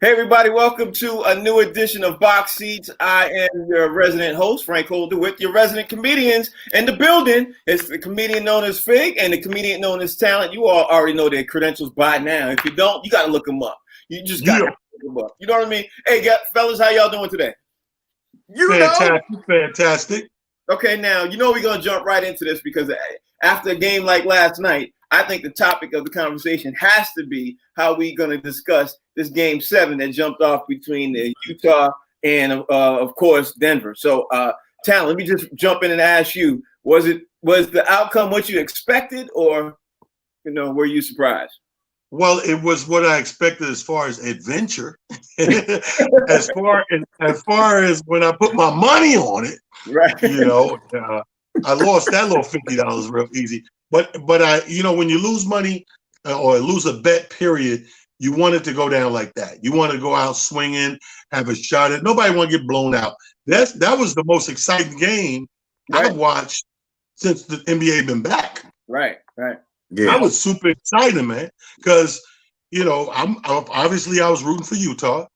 Hey everybody, welcome to a new edition of Box Seats. I am your resident host, Frank Holder, with your resident comedians in the building. It's the comedian known as Fig and the comedian known as Talent. You all already know their credentials by now. If you don't, you got to look them up. You just got to look them up. You know what I mean? Hey, fellas, how y'all doing today? Fantastic. Okay, now, you know we're going to jump right into this because after a game like last night, I think the topic of the conversation has to be how we're going to discuss this Game 7 that jumped off between Utah and, of course, Denver. So, Talon, let me just jump in and ask you, was the outcome what you expected, or, were you surprised? Well, it was what I expected as far as adventure. as far as when I put my money on it, right? I lost that little $50 real easy. But I, when you lose money or lose a bet, period, you want it to go down like that. You want to go out swinging, have a shot at. Nobody want to get blown out. That was the most exciting game I've watched since the NBA been back. Right. Yeah. I was super excited, man, because I'm obviously I was rooting for Utah,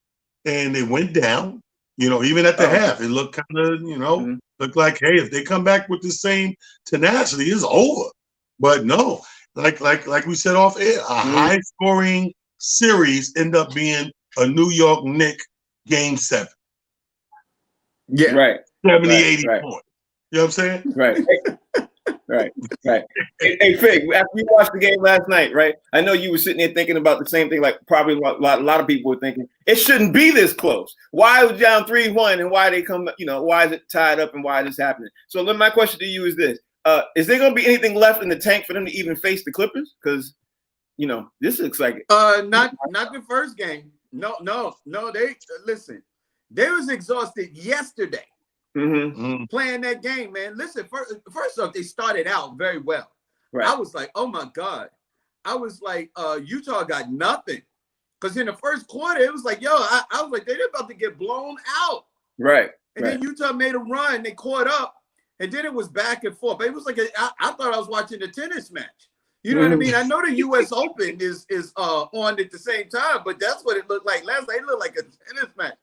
and they went down. Even at the half, it looked kind of looked like, hey, if they come back with the same tenacity, it's over. But no, like we said off air, a high scoring series end up being a New York Knicks Game 7. Yeah, right. 70, 80 points. You know what I'm saying? Right. Right. Hey, Fig, after you watched the game last night, right? I know you were sitting there thinking about the same thing, like probably a lot of people were thinking. It shouldn't be this close. Why was down 3-1 and why they come, why is it tied up and why is this happening? So my question to you is this. Is there going to be anything left in the tank for them to even face the Clippers? Because, this looks like it. Not the first game. No. They listen. They was exhausted yesterday playing that game, man. Listen, first off, they started out very well. Right. I was like, oh my God. I was like, Utah got nothing. Because in the first quarter, it was like, I was like, they're about to get blown out. Right. And then Utah made a run. They caught up. And then it was back and forth. But it was like I thought I was watching a tennis match. You know what I mean? I know the U.S. Open is on at the same time, but that's what it looked like last night. It looked like a tennis match.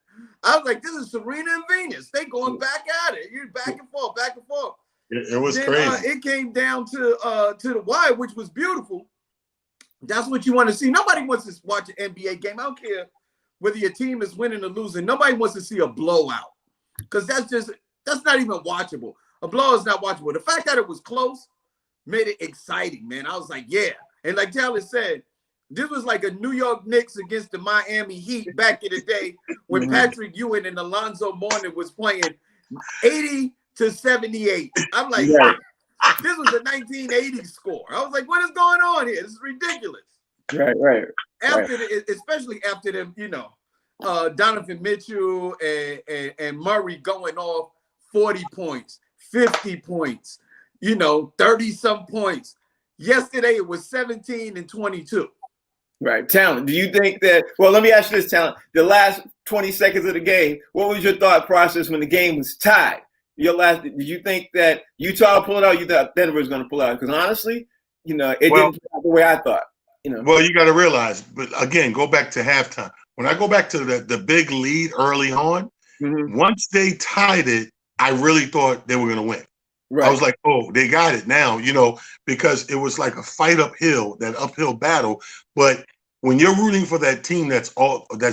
I was like, this is Serena and Venus. They going back at it. You're back and forth. It was crazy. It came down to the wire, which was beautiful. That's what you want to see. Nobody wants to watch an NBA game. I don't care whether your team is winning or losing. Nobody wants to see a blowout because that's not even watchable. A blow is not watchable. The fact that it was close made it exciting, man. I was like, yeah. And like Taylor said, this was like a New York Knicks against the Miami Heat back in the day when Patrick Ewing and Alonzo Mourning was playing 80-78. I'm like, this was a 1980s score. I was like, what is going on here? This is ridiculous. Right. Especially after them, Donovan Mitchell and Murray going off 40 points. 50 points, 30-some points. Yesterday, it was 17 and 22. Right. Talent, do you think that, well, let me ask you this, Talent. The last 20 seconds of the game, what was your thought process when the game was tied? Did you think that Utah pull it out? You thought Denver was going to pull out? Because honestly, it didn't play out the way I thought. Well, you got to realize, but again, go back to halftime. When I go back to the big lead early on, once they tied it, I really thought they were going to win. Right. I was like, oh, they got it now, because it was like a fight uphill, that uphill battle. But when you're rooting for that team that's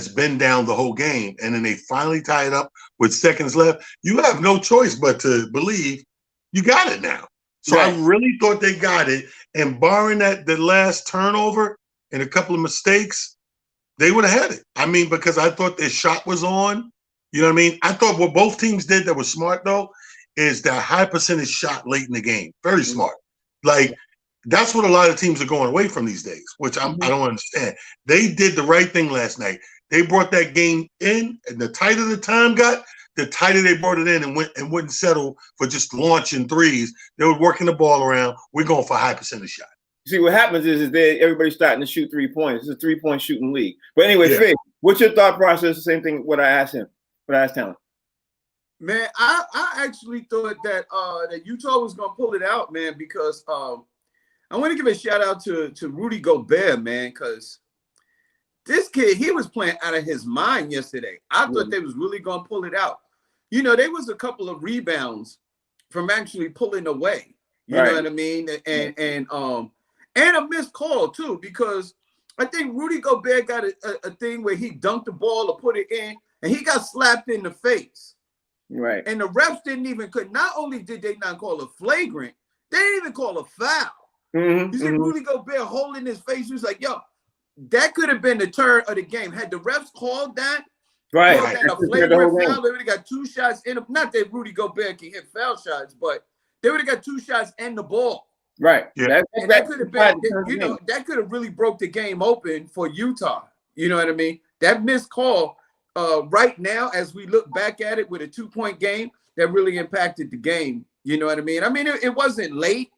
been down the whole game, and then they finally tie it up with seconds left, you have no choice but to believe you got it now. So I really thought they got it. And barring the last turnover and a couple of mistakes, they would have had it. I mean, because I thought their shot was on. You know what I mean? I thought what both teams did that was smart, though, is that high percentage shot late in the game. Very smart. Like, that's what a lot of teams are going away from these days, which I don't understand. They did the right thing last night. They brought that game in, and the tighter the time got, the tighter they brought it in and wouldn't settle for just launching threes. They were working the ball around. We're going for a high percentage shot. See, what happens is everybody's starting to shoot 3 points. It's a 3-point shooting league. But anyway, Fig, what's your thought process? The same thing what I asked him. Talent. Man, I actually thought that Utah was gonna pull it out, man, because I want to give a shout out to Rudy Gobert, man, because this kid, he was playing out of his mind yesterday. I thought they was really gonna pull it out. You know, there was a couple of rebounds from actually pulling away. You know what I mean? And a missed call too, because I think Rudy Gobert got a thing where he dunked the ball or put it in, and he got slapped in the face. Right. And the refs didn't even not only did they not call a flagrant, they didn't even call a foul. You see Rudy Gobert holding his face. He was like, yo, that could have been the turn of the game. Had the refs called that, right, a flagrant foul, they would have got 2 shots in. Not that Rudy Gobert can hit foul shots, but they would have got 2 shots and the ball. Right. Yeah. That could have been, that could have really broke the game open for Utah. You know what I mean? That missed call right now, as we look back at it with a 2-point game, that really impacted the game. You know what I mean? I mean, it wasn't late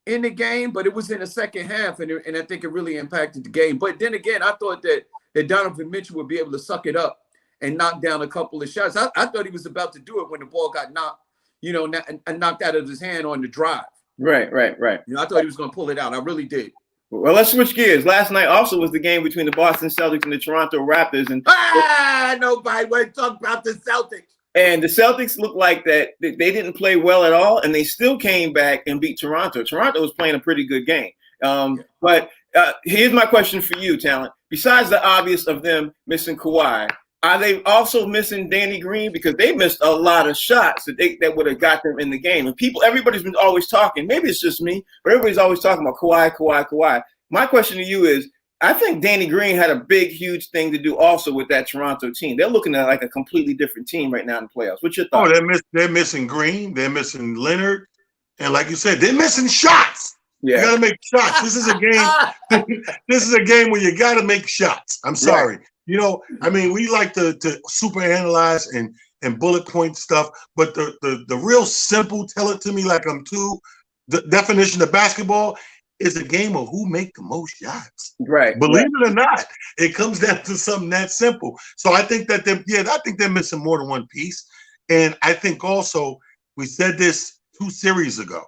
in the game, but it was in the second half, and I think it really impacted the game. But then again, I thought that Donovan Mitchell would be able to suck it up and knock down a couple of shots. I thought he was about to do it when the ball got knocked out of his hand on the drive. Right. You know, I thought he was going to pull it out. I really did. Well, let's switch gears. Last night also was the game between the Boston Celtics and the Toronto Raptors, and nobody want to talk about the Celtics. And the Celtics looked like that they didn't play well at all, and they still came back and beat Toronto. Toronto was playing a pretty good game. But here's my question for you, Talent. Besides the obvious of them missing Kawhi, are they also missing Danny Green? Because they missed a lot of shots that would have got them in the game. And everybody's been always talking. Maybe it's just me, but everybody's always talking about Kawhi. My question to you is, I think Danny Green had a big, huge thing to do also with that Toronto team. They're looking at like a completely different team right now in the playoffs. What's your thought? They're missing Green. They're missing Leonard. And like you said, they're missing shots. Yeah. You got to make shots. This is a game. This is a game where you got to make shots. I'm sorry. Right. You know, I mean, we like to super analyze and bullet point stuff, but the real simple, tell it to me like I'm two, the definition of basketball is a game of who make the most shots. Right. Believe it or not, it comes down to something that simple. So I think that they're missing more than one piece. And I think also, we said this 2 series ago,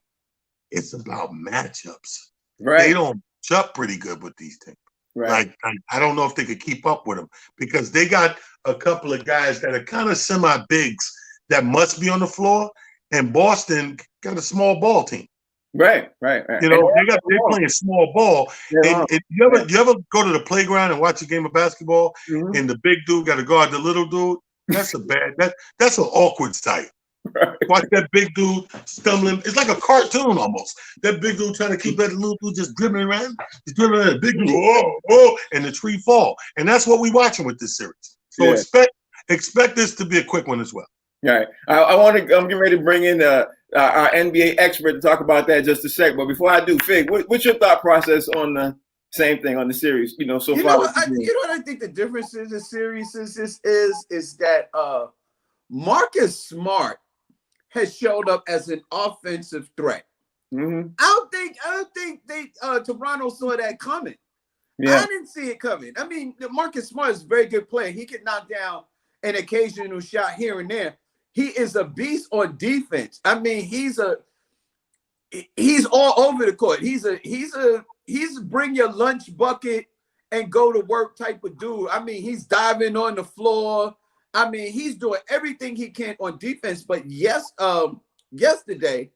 it's about matchups. Right. They don't match up pretty good with these teams. Right. Like, I don't know if they could keep up with them because they got a couple of guys that are kind of semi-bigs that must be on the floor, and Boston got a small ball team. Right. You know, they're playing small ball. And you ever go to the playground and watch a game of basketball, and the big dude got to guard the little dude? That's that's an awkward sight. Right. Watch that big dude stumbling. It's like a cartoon almost. That big dude trying to keep that little dude just dribbling around. He's dribbling around. The big dude, and the tree fall. And that's what we're watching with this series. So expect this to be a quick one as well. All right. I'm getting ready to bring in our NBA expert to talk about that just a sec. But before I do, Fig, what's your thought process on the same thing on the series? You know, so far. What I think the difference in the series is that Marcus Smart has showed up as an offensive threat. I don't think Toronto saw that coming. I didn't see it coming. I mean, Marcus Smart is a very good player. He can knock down an occasional shot here and there. He is a beast on defense. I mean, he's all over the court. He's bring your lunch bucket and go to work type of dude. I mean, he's diving on the floor. I mean, he's doing everything he can on defense. But yesterday,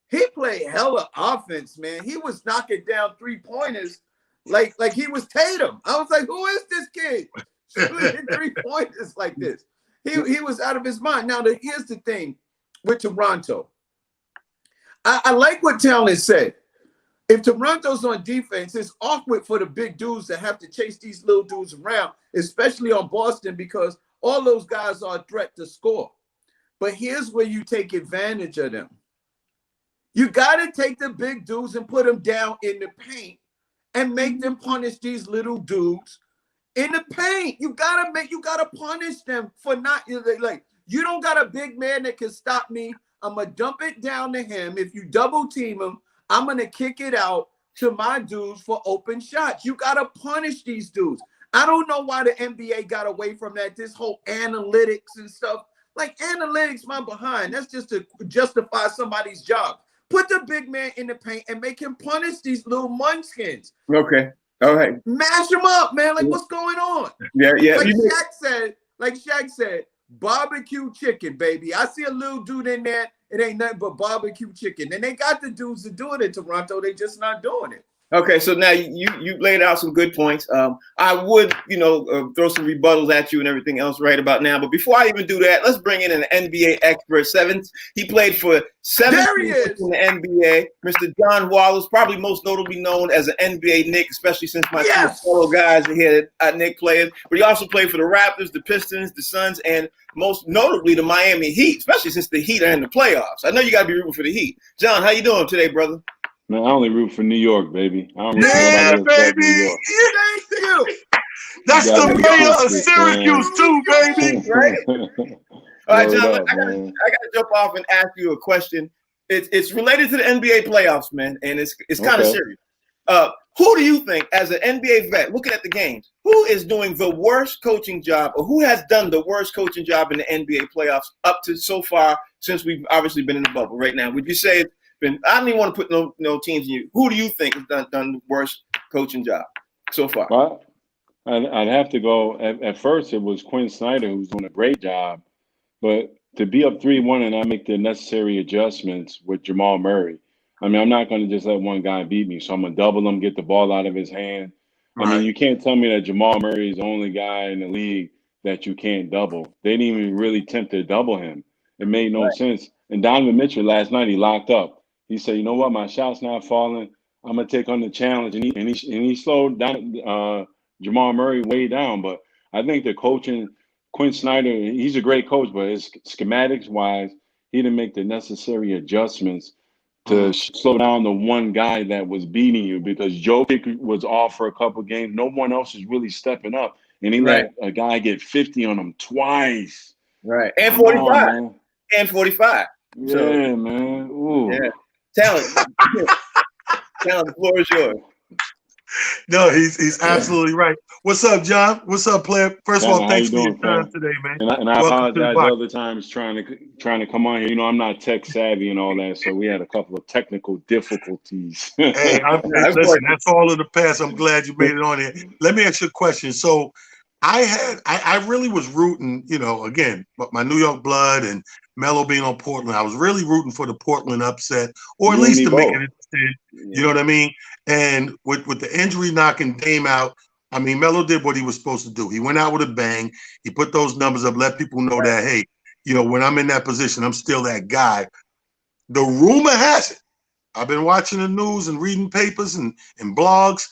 he played hella offense, man. He was knocking down 3-pointers like he was Tatum. I was like, who is this kid shooting 3-pointers like this? He was out of his mind. Now, here's the thing with Toronto. I like what Talent said. If Toronto's on defense, it's awkward for the big dudes to have to chase these little dudes around, especially on Boston, because all those guys are a threat to score. But here's where you take advantage of them. You got to take the big dudes and put them down in the paint and make them punish these little dudes in the paint. You gotta punish them for not, like, you don't got a big man that can stop me. I'm gonna dump it down to him. If you double team him, I'm gonna kick it out to my dudes for open shots. You gotta punish these dudes. I don't know why the NBA got away from that. This whole analytics and stuff. Like, analytics, my behind. That's just to justify somebody's job. Put the big man in the paint and make him punish these little munchkins. Okay. All right. Mash them up, man. Like, what's going on? Yeah, yeah. Like Shaq said, barbecue chicken, baby. I see a little dude in there. It ain't nothing but barbecue chicken. And they got the dudes to do it in Toronto. They just not doing it. Okay, so now you laid out some good points. I would, throw some rebuttals at you and everything else right about now. But before I even do that, let's bring in an NBA expert. He played for 7 years in the NBA. Mr. John Wallace, probably most notably known as an NBA Knick, especially since my two fellow guys are here at Knick players. But he also played for the Raptors, the Pistons, the Suns, and most notably the Miami Heat, especially since the Heat are in the playoffs. I know you got to be rooting for the Heat. John, how you doing today, brother? Man, I only root for New York, baby. I don't root yeah, for baby. New York. Thank you. That's the mayor of Syracuse too, baby. Right? All right, John. I gotta jump off and ask you a question. It's related to the NBA playoffs, man, and it's kind of serious. Who do you think, as an NBA vet, looking at the games, who is doing the worst coaching job, or who has done the worst coaching job in the NBA playoffs up to so far since we've obviously been in the bubble right now? Would you say? I don't even want to put no teams in you. Who do you think has done the worst coaching job so far? Well, I'd have to go. At first, it was Quinn Snyder who was doing a great job, but to be up 3-1 and not make the necessary adjustments with Jamal Murray. I mean, I'm not going to just let one guy beat me, so I'm going to double him, get the ball out of his hand. Right. I mean, you can't tell me that Jamal Murray is the only guy in the league that you can't double. They didn't even really attempt to double him. It made no sense. And Donovan Mitchell last night, he locked up. He said, "You know what? My shot's not falling. I'm gonna take on the challenge." And he slowed down Jamal Murray way down. But I think the coaching, Quinn Snyder, he's a great coach, but his schematics wise, he didn't make the necessary adjustments to slow down the one guy that was beating you, because Jokic was off for a couple games. No one else is really stepping up, and he let a guy get 50 on him twice. Right, and 45, and 45. Yeah, so, man. Ooh. Yeah. Talent, the floor is yours. No, he's absolutely right. What's up, John? What's up, player? First of all, thanks for your time today, man. And I apologize other times trying to come on here. You know, I'm not tech savvy and all that, so we had a couple of technical difficulties. Hey, listen, that's all in the past. I'm glad you made it on here. Let me ask you a question. So I really was rooting, again, but my New York blood and Melo being on Portland, I was really rooting for the Portland upset, or at least to make it interesting. You know what I mean? And with the injury knocking Dame out, I mean, Melo did what he was supposed to do. He went out with a bang. He put those numbers up, let people know that, hey, when I'm in that position, I'm still that guy. The rumor has it, I've been watching the news and reading papers and blogs,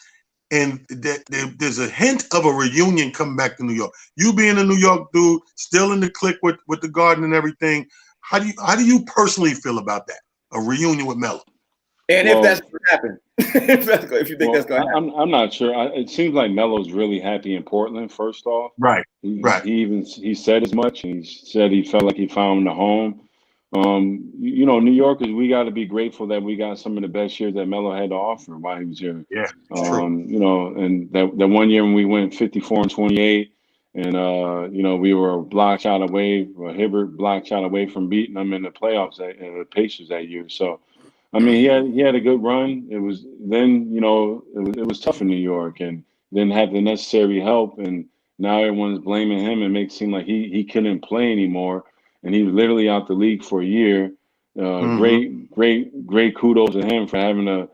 and there's a hint of a reunion coming back to New York. You being a New York dude, still in the clique with the Garden and everything, how do you personally feel about that? A reunion with Melo? And if that's going to happen, if you think that's going to happen, I'm not sure. It seems like Melo's really happy in Portland. First off, right. He said as much. He said he felt like he found a home. New Yorkers, we got to be grateful that we got some of the best years that Melo had to offer while he was here. Yeah, true. And that one year when we went 54-28, and we were a block shot away, Hibbert block shot away from beating them in the playoffs, the Pacers that year. So, I mean, he had a good run. It was then, it was tough in New York, and didn't have the necessary help, and now everyone's blaming him and makes it seem like he couldn't play anymore. And he was literally out the league for a year. Great kudos to him for having the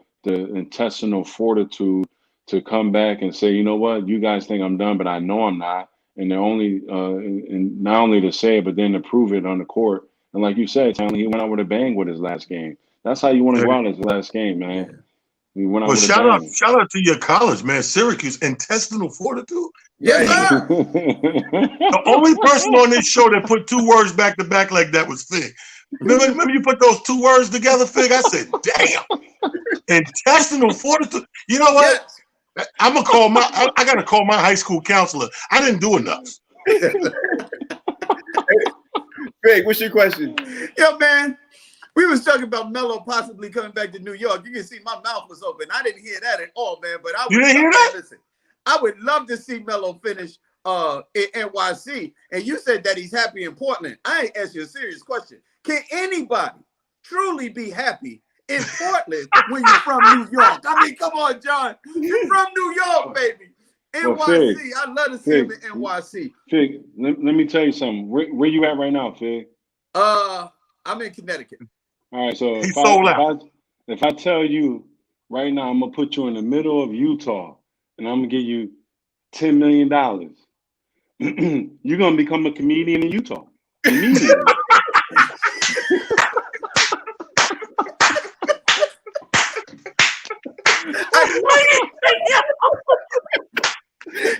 intestinal fortitude to come back and say, you know what, you guys think I'm done, but I know I'm not. And they're only, and not only to say it, but then to prove it on the court. And like you said, Tony, he went out with a bang with his last game. That's how you want to go out his last game, man. He went out with a bang. Shout out to your college, man, Syracuse. Intestinal fortitude. Yes, sir. The only person on this show that put two words back to back like that was Fig. Remember you put those two words together, Fig? I said, damn. Intestinal fortitude. You know what? Yes. I'm gonna call I gotta call my high school counselor. I didn't do enough. Fig, what's your question? Yo, man. We was talking about Melo possibly coming back to New York. You can see my mouth was open. I didn't hear that at all, man. But you didn't hear that? Listen, I would love to see Melo finish in NYC. And you said that he's happy in Portland. I ain't asked you a serious question. Can anybody truly be happy in Portland when you're from New York? I mean, come on, John. You're from New York, baby. NYC. Well, Fig, I love to see him in NYC. Fig, let me tell you something. Where you at right now, Fig? I'm in Connecticut. All right, so if I tell you right now, I'm gonna put you in the middle of Utah, and I'm gonna give you $10 million. You're gonna become a comedian in Utah immediately.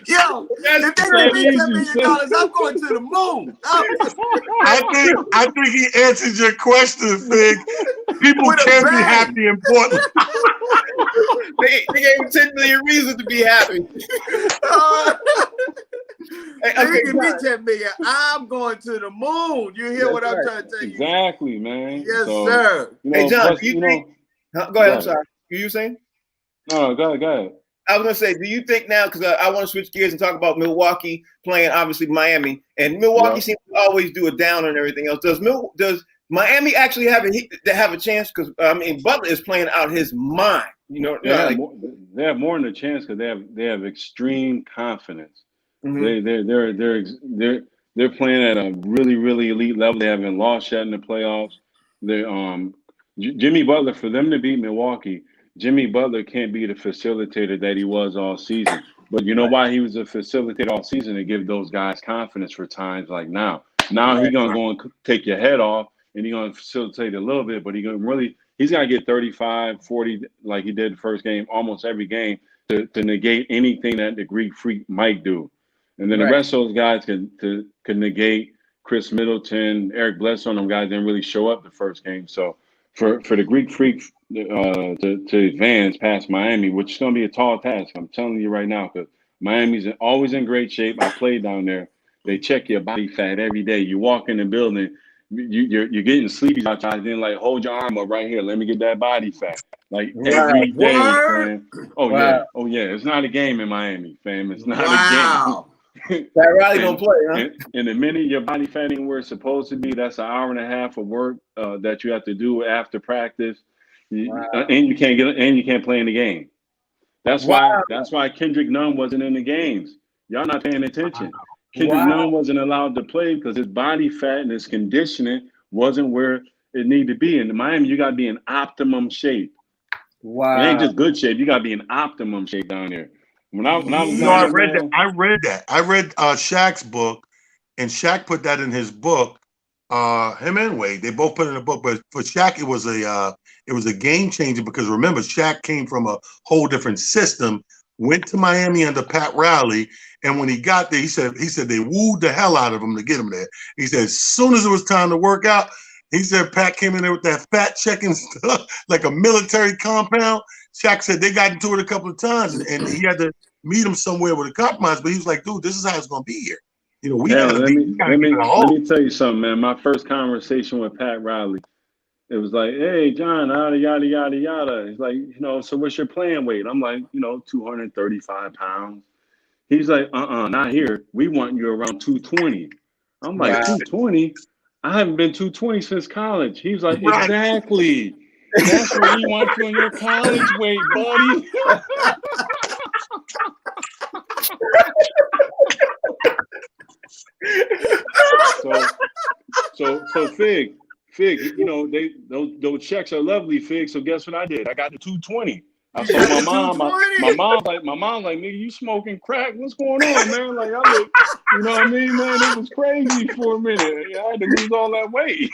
Yo, if they give me $10 million, I'm going to the moon. I think he answered your question, Fig. People can be happy in Portland. They gave him 10 million reasons to be happy. Okay, give me 10 million. I'm going to the moon. You hear what I'm trying to tell you? Exactly, man. Yes, sir. Hey, John, go ahead. I'm sorry. You saying? No, go ahead. I was gonna say, do you think now? Because I want to switch gears and talk about Milwaukee playing, obviously Miami, and Milwaukee seems to always do a downer and everything else. Does Miami actually have a chance? Because I mean, Butler is playing out his mind. You know, they have more than a chance because they have extreme confidence. Mm-hmm. They're playing at a really, really elite level. They haven't lost yet in the playoffs. Jimmy Butler, for them to beat Milwaukee, Jimmy Butler can't be the facilitator that he was all season. But you know why he was a facilitator all season? To give those guys confidence for times like now. Now he's going to go and take your head off, and he's going to facilitate a little bit, but he's going to get 35, 40 like he did the first game, almost every game, to negate anything that the Greek Freak might do. And then the rest of those guys could negate Chris Middleton, Eric Bledsoe, and them guys didn't really show up the first game. So for the Greek Freak to advance past Miami, which is going to be a tall task, I'm telling you right now, because Miami's always in great shape. I played down there. They check your body fat every day. You walk in the building, you're getting sleepy outside, then like hold your arm up right here. Let me get that body fat. Like every day, fam. Oh yeah. It's not a game in Miami, fam. It's not a game. That Riley gonna play, huh? And the minute your body fat ain't where it's supposed to be, that's an hour and a half of work that you have to do after practice, and you can't play in the game. That's why Kendrick Nunn wasn't in the games. Y'all not paying attention. Kendrick Nunn wasn't allowed to play because his body fat and his conditioning wasn't where it needed to be. In Miami, you got to be in optimum shape. Wow. It ain't just good shape. You got to be in optimum shape down there. I read that. I read Shaq's book, and Shaq put that in his book. Him and Wade, they both put it in a book. But for Shaq, it was a game changer because remember, Shaq came from a whole different system. Went to Miami under Pat Riley, and when he got there, he said they wooed the hell out of him to get him there. He said as soon as it was time to work out, he said Pat came in there with that fat checking stuff like a military compound. Shaq said they got into it a couple of times, and he had to meet him somewhere with a compromise. But he was like, "Dude, this is how it's gonna be here." You know, let me tell you something, man. My first conversation with Pat Riley, it was like, "Hey, John, yada yada yada yada." He's like, so what's your playing weight? I'm like, 235 pounds. He's like, not here. We want you around 220. I'm like, 220? I haven't been 220 since college. He's like, exactly. That's where you want you in your college weight, buddy. So Fig, those checks are lovely, Fig. So guess what I did? I got the 220. I saw my mom. My mom's like, nigga, you smoking crack? What's going on, man? Like, I look, you know what I mean, man? It was crazy for a minute. I had to lose all that weight.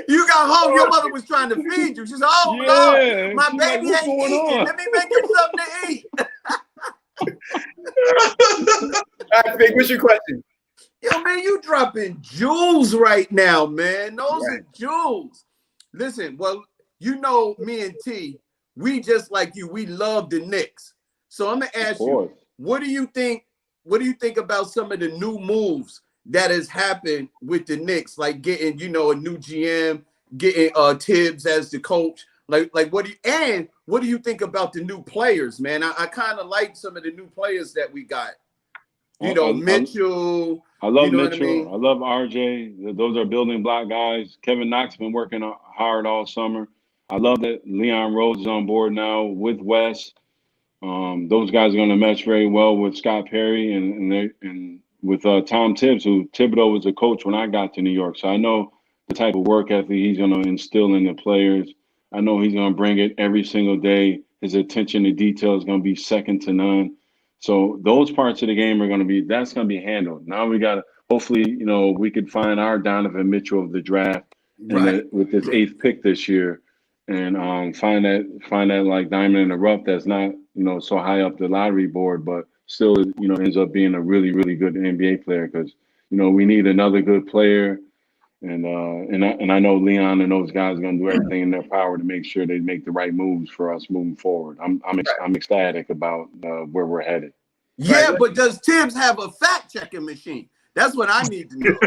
You got home, your mother was trying to feed you. She's like, Lord, my baby ain't eating. Let me make him something to eat. All right, Fig, what's your question? Yo, man, you dropping jewels right now, man. Those are jewels. Listen, well, me and T, we just like you. We love the Knicks. So I'm gonna ask you, what do you think about some of the new moves that has happened with the Knicks, like getting, a new GM, getting Tibbs as the coach? Like what do you think about the new players, man? I kind of like some of the new players that we got. Mitchell. I love Mitchell. What I mean? I love RJ. Those are building block guys. Kevin Knox been working hard all summer. I love that Leon Rose is on board now with Wes. Those guys are going to mesh very well with Scott Perry and with Tom Tibbs, who Thibodeau was a coach when I got to New York. So I know the type of work ethic he's going to instill in the players. I know he's going to bring it every single day. His attention to detail is going to be second to none. So those parts of the game that's going to be handled. Now we got to, hopefully, we could find our Donovan Mitchell of the draft with this 8th pick this year, and find that like diamond in the rough that's not, so high up the lottery board, but still, ends up being a really, really good NBA player, because, we need another good player. And I know Leon and those guys are going to do everything in their power to make sure they make the right moves for us moving forward. I'm ecstatic about where we're headed. Yeah, right. But does Tibbs have a fact checking machine? That's what I need to know.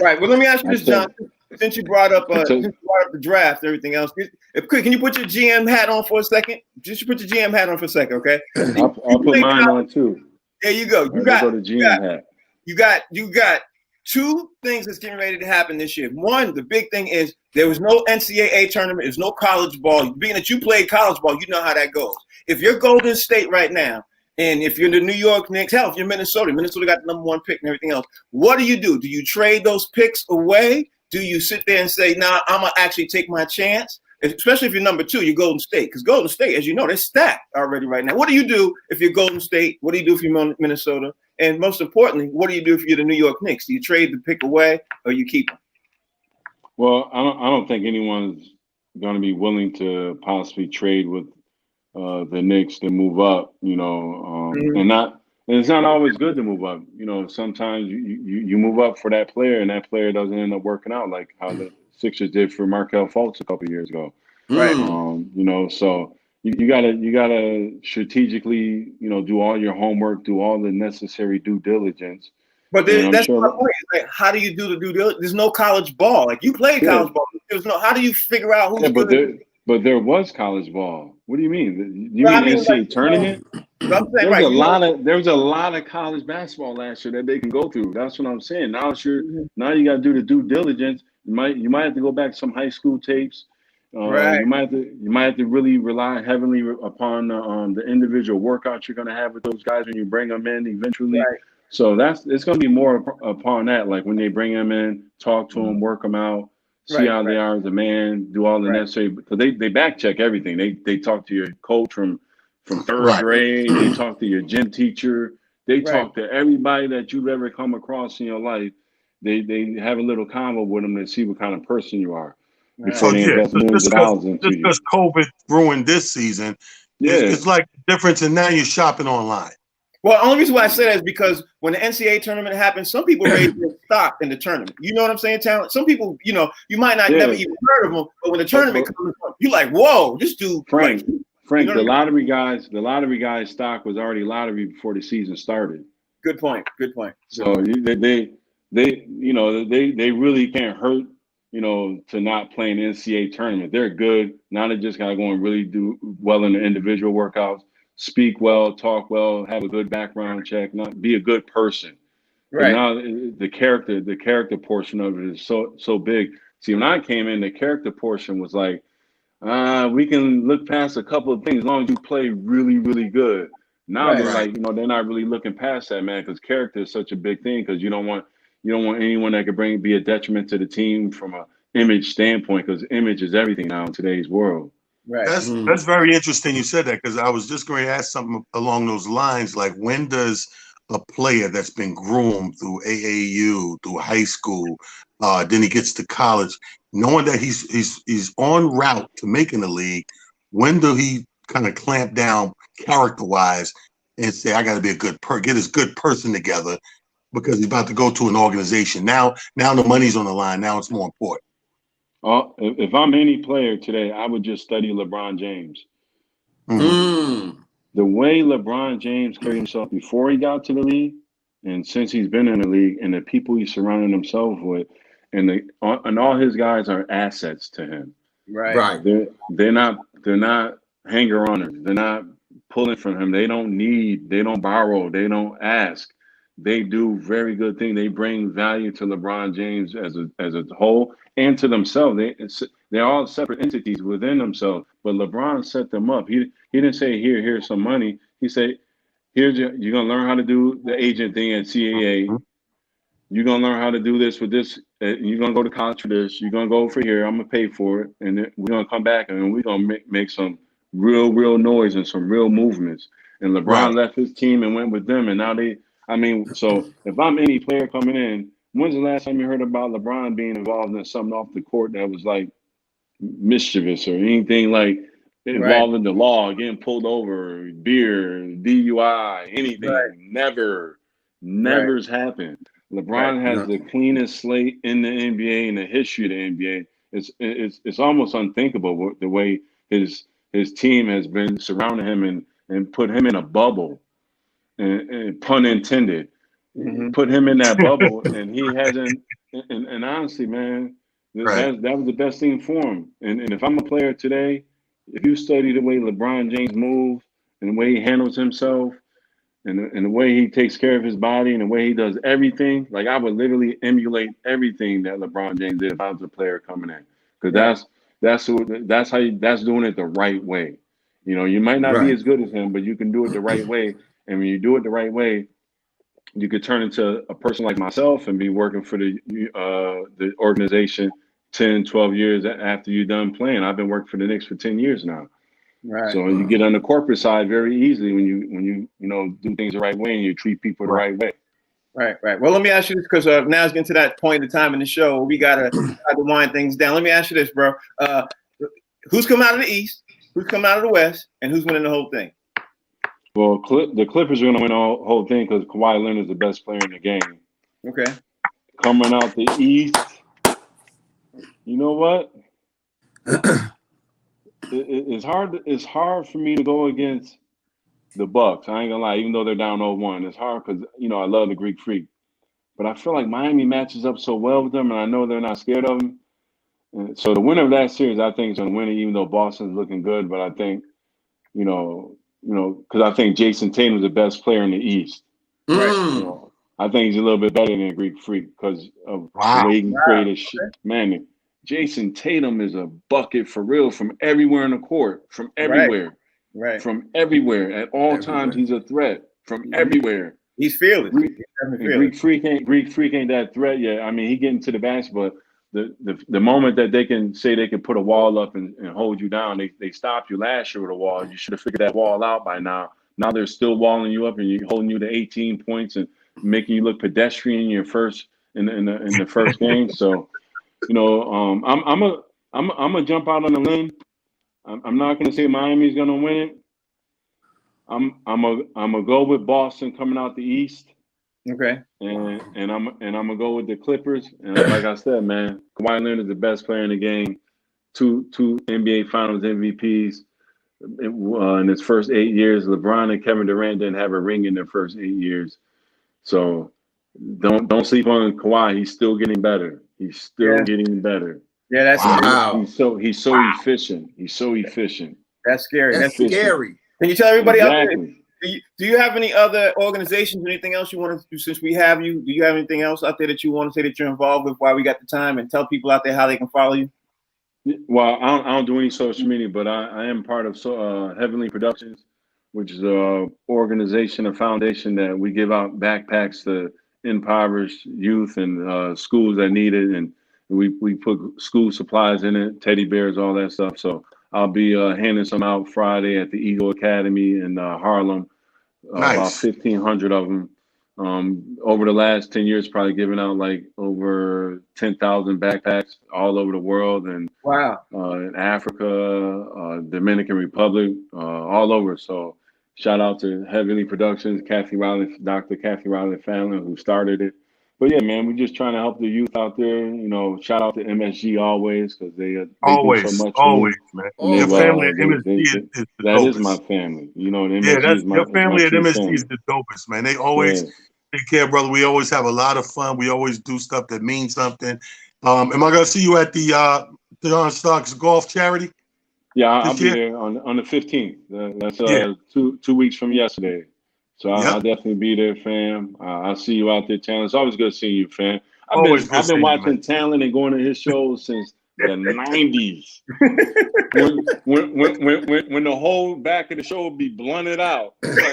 Right. Well, let me ask you this, John. Since you brought up the draft, everything else. Can you put your GM hat on for a second? Just put your GM hat on for a second, okay? I'll put mine on too. There you go. You got 2 things that's getting ready to happen this year. One, the big thing is there was no NCAA tournament. There's no college ball. Being that you played college ball, you know how that goes. If you're Golden State right now, and if you're the New York Knicks, hell, if you're Minnesota got the #1 pick and everything else, what do? Do you trade those picks away? Do you sit there and say, nah, I'm going to actually take my chance? Especially if you're number 2, you're Golden State. Because Golden State, as you know, they're stacked already right now. What do you do if you're Golden State? What do you do if you're Minnesota? And most importantly, what do you do if you're the New York Knicks? Do you trade the pick away or you keep them? Well, I don't think anyone's going to be willing to possibly trade with the Knicks to move up, and it's not always good to move up. Sometimes you move up for that player, and that player doesn't end up working out, like how the Sixers did for Markelle Fultz a couple of years ago. Right. So you gotta strategically, do all your homework, do all the necessary due diligence. But that's my point. Like, how do you do the due diligence? There's no college ball. Like, you played college ball. How do you figure out who's good? But there was college ball. What do you mean? You mean NCAA tournament? There was a lot of college basketball last year that they can go through. That's what I'm saying. Now now you got to do the due diligence. You might have to go back to some high school tapes. Right. You might have to really rely heavily upon the individual workouts you're going to have with those guys when you bring them in eventually. Right. So it's going to be more upon that. Like when they bring them in, talk to them, work them out. See how they are as a man, do all the necessary, because they back check everything. They talk to your coach from 3rd grade, they talk to your gym teacher, they talk to everybody that you've ever come across in your life. They have a little convo with them to see what kind of person you are before they invest millions of dollars into you. Just because COVID ruined this season, it's like the difference, and now you're shopping online. Well, the only reason why I say that is because when the NCAA tournament happens, some people raise their stock in the tournament. You know what I'm saying, Talent? Some people, you might not never even heard of them, but when the tournament comes, you're like, whoa, this dude. Frank, the lottery guys' stock was already lottery before the season started. Good point. So they really can't hurt, to not play an NCAA tournament. They're good. Now they just got to go and really do well in the individual workouts. Speak well, talk well, have a good background check, not be a good person. Right. But now the character portion of it is so big. See, when I came in, the character portion was like, we can look past a couple of things as long as you play really, really good. Now they're like, they're not really looking past that, man, because character is such a big thing, because you don't want anyone that could be a detriment to the team from an image standpoint, because image is everything now in today's world. Right. That's very interesting you said that, because I was just going to ask something along those lines. Like, when does a player that's been groomed through AAU, through high school, then he gets to college, knowing that he's en route to making the league, when do he kind of clamp down character-wise and say, I got to be get this good person together, because he's about to go to an organization. Now the money's on the line. Now it's more important. If I'm any player today, I would just study LeBron James. Mm-hmm. The way LeBron James carried himself before he got to the league, and since he's been in the league, and the people he's surrounded himself with, and all his guys are assets to him. Right. They're not hanger-oners. They're not pulling from him. They don't borrow, they don't ask. They do very good things. They bring value to LeBron James as a whole and to themselves. They're all separate entities within themselves. But LeBron set them up. He didn't say, here's some money. He said, you're gonna learn how to do the agent thing at CAA. You're gonna learn how to do this with this. You're gonna go to college for this. You're gonna go for here. I'm gonna pay for it, and then we're gonna come back and we're gonna make some real noise and some real movements. And LeBron left his team and went with them, and now so if I'm any player coming in, when's the last time you heard about LeBron being involved in something off the court that was like mischievous or anything like involving the law, getting pulled over, beer, DUI, anything? Never's happened. LeBron has the cleanest slate in the NBA in the history of the NBA. It's almost unthinkable the way his team has been surrounding him and put him in a bubble. And pun intended, put him in that bubble, and he hasn't. And honestly, man, that was the best thing for him. And if I'm a player today, if you study the way LeBron James moves and the way he handles himself, and the way he takes care of his body and the way he does everything, like I would literally emulate everything that LeBron James did if I was a player coming in, because that's doing it the right way. You know, you might not be as good as him, but you can do it the right way. And when you do it the right way, you could turn into a person like myself and be working for the organization 10, 12 years after you're done playing. I've been working for the Knicks for 10 years now. So you get on the corporate side very easily when you do things the right way and you treat people the right way. Right. Well, let me ask you this, because now it's getting to that point in time in the show. We gotta wind things down. Let me ask you this, bro. Who's come out of the East? Who's come out of the West? And who's winning the whole thing? Well, the Clippers are going to win the whole thing because Kawhi Leonard is the best player in the game. Okay. Coming out the East, you know what? It's hard for me to go against the Bucks. I ain't gonna lie, even though they're down 0-1, it's hard because I love the Greek Freak, but I feel like Miami matches up so well with them, and I know they're not scared of them. And so the winner of that series, I think, is gonna win it, even though Boston's looking good. But I think, because I think Jason Tatum's the best player in the East. I think he's a little bit better than the Greek Freak because of the way he can create his shit. Man, Jason Tatum is a bucket for real from everywhere in the court, from everywhere. From everywhere. At all times, he's a threat from everywhere. He's fearless. Greek Freak ain't that threat yet. I mean, he getting to the basket, but the moment that they can say they can put a wall up and hold you down, they stopped you last year with a wall. You should have figured that wall out by now. Now they're still walling you up and holding you to 18 points and making you look pedestrian in the first game. So, I'm gonna jump out on a limb. I'm not gonna say Miami's gonna win it. I'm gonna go with Boston coming out the East. Okay. And I'm gonna go with the Clippers. And like I said, man, Kawhi Leonard is the best player in the game. Two NBA Finals MVPs in his first 8 years. LeBron and Kevin Durant didn't have a ring in their first 8 years. So don't sleep on Kawhi. He's still getting better. He's still getting better. Yeah, that's scary. He's so efficient. He's so efficient. That's scary. That's scary. Can you tell everybody out there? Do you have any other organizations, anything else you want to do since we have you? Do you have anything else out there that you want to say that you're involved with while we got the time, and tell people out there how they can follow you? Well, I don't do any social media, but I am part of Heavenly Productions, which is a organization, a foundation that we give out backpacks to impoverished youth and schools that need it. And we put school supplies in it, teddy bears, all that stuff. So I'll be handing some out Friday at the Eagle Academy in Harlem. Nice. About 1,500 of them. Over the last 10 years, probably giving out like over 10,000 backpacks all over the world, and in Africa, Dominican Republic, all over. So shout out to Heavenly Productions, Dr. Kathy Riley Fallon, who started it. But yeah, man, we're just trying to help the youth out there. Shout out to MSG always, because they do so much. Always, man. Your family at MSG is the that dopest. is my family. Your family at MSG is the dopest, man. They always take care, brother. We always have a lot of fun. We always do stuff that means something. Am I gonna see you at the John Starks golf charity? Yeah, I'll be there on the 15th. That's 2 weeks from yesterday. So I'll definitely be there, fam. I'll see you out there, Talent. It's always good seeing you, fam. I've been watching Talent and going to his shows since the 90s. When the whole back of the show would be blunted out. Like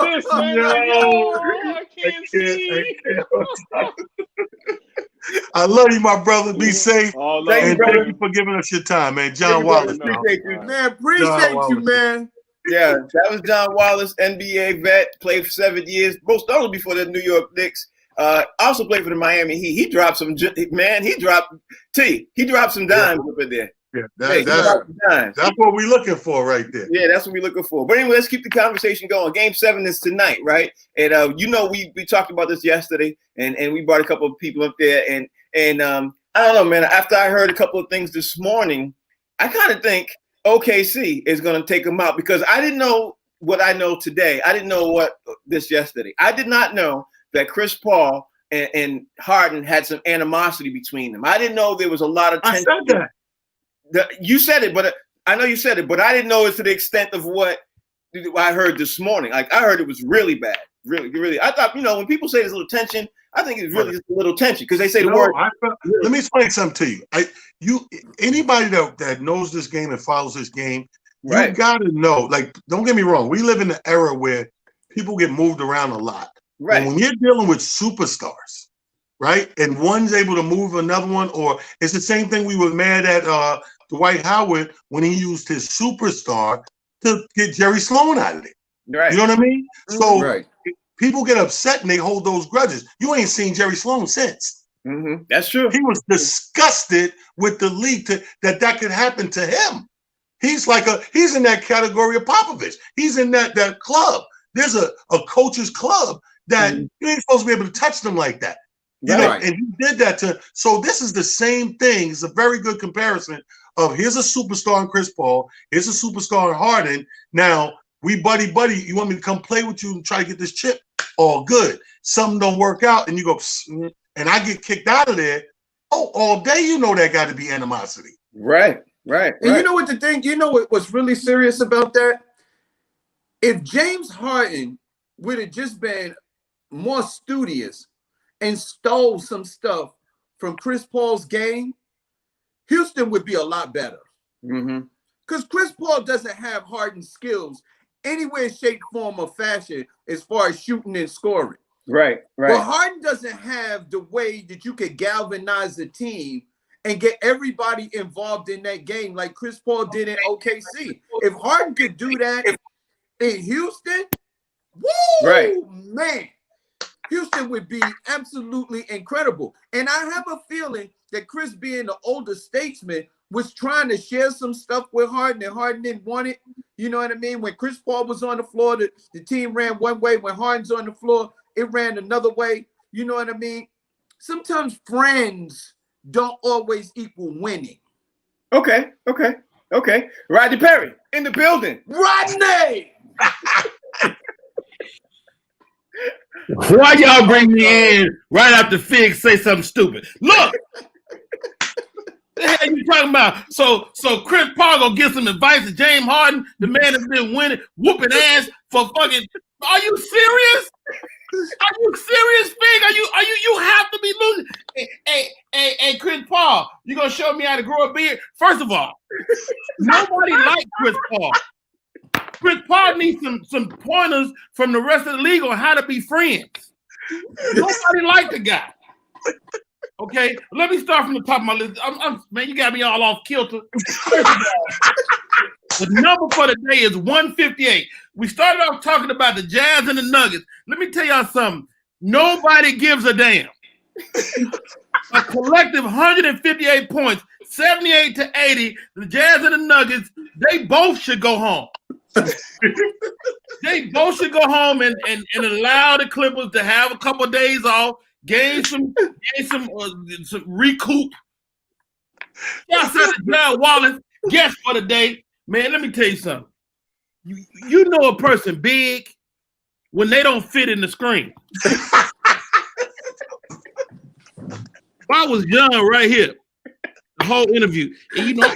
this, man. I can't see. I love you, my brother. Be safe. Thank you for giving us your time, man. John Wallace. Appreciate you, man. Appreciate you, man. Yeah, that was John Wallace, NBA vet, played for 7 years, most notably for the New York Knicks. Also played for the Miami Heat. He dropped some He dropped some dimes up in there. Yeah, that's what we're looking for right there. Yeah, that's what we're looking for. But anyway, let's keep the conversation going. Game 7 is tonight, right? And we talked about this yesterday, and we brought a couple of people up there, and I don't know, man. After I heard a couple of things this morning, I kind of think OKC is going to take them out, because I didn't know what I know today. I didn't know this yesterday. I did not know that Chris Paul and Harden had some animosity between them. I didn't know there was a lot of tension. I said that. You said it, but I know you said it, but I didn't know it to the extent of what I heard this morning. Like, I heard it was really bad, really, really. I thought, when people say there's a little tension, I think it's really just a little tension, because they say the word. Let me explain something to you. Anybody that knows this game and follows this game, you got to know. Like, don't get me wrong. We live in an era where people get moved around a lot. Right. And when you're dealing with superstars, right, and one's able to move another one, or it's the same thing we were mad at Dwight Howard when he used his superstar to get Jerry Sloan out of it. Right. You know what I mean? So people get upset and they hold those grudges. You ain't seen Jerry Sloan since. Mm-hmm. That's true. He was disgusted with the league that could happen to him. He's in that category of Popovich. He's in that club. There's a coach's club that you ain't supposed to be able to touch them like that. You know, and he did that so this is the same thing. It's a very good comparison of here's a superstar in Chris Paul, here's a superstar in Harden. Now, we buddy, you want me to come play with you and try to get this chip? All good. Something don't work out and you go, and I get kicked out of there. Oh, all day that got to be animosity. Right. And you know what the thing, what's really serious about that? If James Harden would have just been more studious and stole some stuff from Chris Paul's game, Houston would be a lot better. Because Chris Paul doesn't have Harden's skills anywhere, shape, form, or fashion as far as shooting and scoring. Right. But Harden doesn't have the way that you could galvanize the team and get everybody involved in that game like Chris Paul did in OKC. If Harden could do that in Houston, man, Houston would be absolutely incredible. And I have a feeling that Chris, being the older statesman, was trying to share some stuff with Harden, and Harden didn't want it. You know what I mean? When Chris Paul was on the floor, the team ran one way. When Harden's on the floor, it ran another way. You know what I mean? Sometimes friends don't always equal winning. Okay. Rodney Perry in the building. Rodney! Why y'all bring me in right after Fig say something stupid? Look! The hell you talking about? So Chris Paul gonna give some advice to James Harden, the man that's been winning, whooping ass for fucking. Are you serious? Are you serious, Fig? You have to be losing. Hey, Chris Paul, you gonna show me how to grow a beard? First of all, nobody likes Chris Paul. Chris Paul needs some pointers from the rest of the league on how to be friends. Nobody liked the guy. Okay, let me start from the top of my list. Man, you got me all off kilter. The number for the day is 158. We started off talking about the Jazz and the Nuggets. Let me tell y'all something. Nobody gives a damn. A collective 158 points, 78-80. The Jazz and the Nuggets, they both should go home. They both should go home and allow the Clippers to have a couple of days off, gain some recoup. Y'all said to John Wallace, guest for the day. Man, let me tell you something. You know a person big when they don't fit in the screen. I was young right here. The whole interview. And you know,